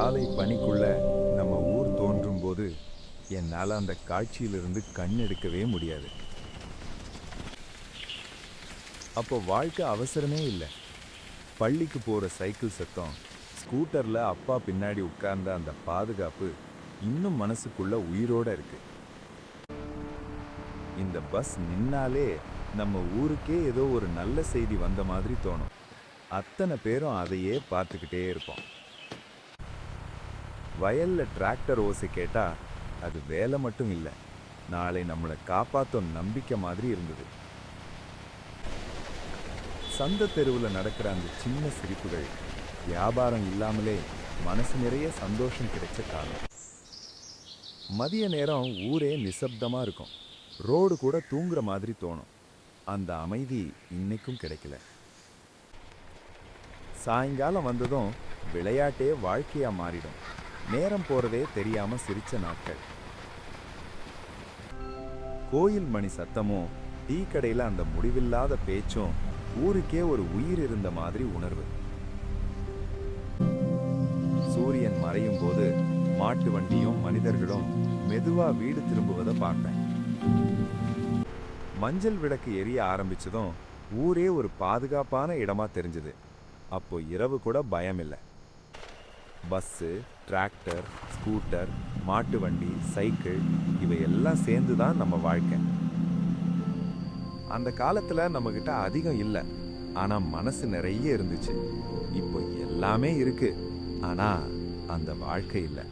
காலை பனிக்குள்ள நம்ம ஊர் தோன்றும் போது என்னால் அந்த காட்சியிலிருந்து கண் எடுக்கவே முடியாது. அப்போ வாழ்க்கை அவசரமே இல்லை. பள்ளிக்கு போகிற சைக்கிள் சத்தம், ஸ்கூட்டரில் அப்பா பின்னாடி உட்கார்ந்த அந்த பாதுகாப்பு இன்னும் மனசுக்குள்ள உயிரோட இருக்கு. இந்த பஸ் நின்னாலே நம்ம ஊருக்கே ஏதோ ஒரு நல்ல செய்தி வந்த மாதிரி தோணும். அத்தனை பேரும் அதையே பார்த்துக்கிட்டே இருப்போம். வயல்ல டிராக்டர் ஓசை கேட்டா அது வேலை மட்டும் இல்லை, நாளை நம்மளை காப்பாற்றும் நம்பிக்கை மாதிரி இருந்தது. சந்த தெருவில் நடக்கிற அந்த சின்ன சிரிப்புகள், வியாபாரம் இல்லாமலே மனசு நிறைய சந்தோஷம் கிடைச்ச காலம். மதிய நேரம் ஊரே நிசப்தமா இருக்கும். ரோடு கூட தூங்குற மாதிரி தோணும். அந்த அமைதி இன்னைக்கும் கிடைக்கல. சாயங்காலம் வந்ததும் விளையாட்டே வாழ்க்கையா மாறிடும். நேரம் போறதே தெரியாம சிரிச்ச நாட்கள். கோயில் மணி சத்தமும் டீ கடையில அந்த முடிவில்லாத பேச்சும் ஊருக்கே ஒரு உயிர் இருந்த மாதிரி உணர்வு. சூரியன் மறையும் போது மாட்டு வண்டியும் மனிதர்களும் மெதுவா வீடு திரும்புவதை பார்ப்பேன். மஞ்சள் விளக்கு எரிய ஆரம்பிச்சதும் ஊரே ஒரு பாதுகாப்பான இடமா தெரிஞ்சது. அப்போ இரவு கூட பயம் இல்லை. பஸ்ஸு, டிராக்டர், ஸ்கூட்டர், மாட்டு வண்டி, சைக்கிள் இவையெல்லாம் சேர்ந்து தான் நம்ம வாழ்க்கை. அந்த காலத்துல நம்மகிட்ட அதிகம் இல்லை, ஆனா மனசு நிறைய இருந்துச்சு. இப்போ எல்லாமே இருக்கு, ஆனா அந்த வாழ்க்கை இல்லை.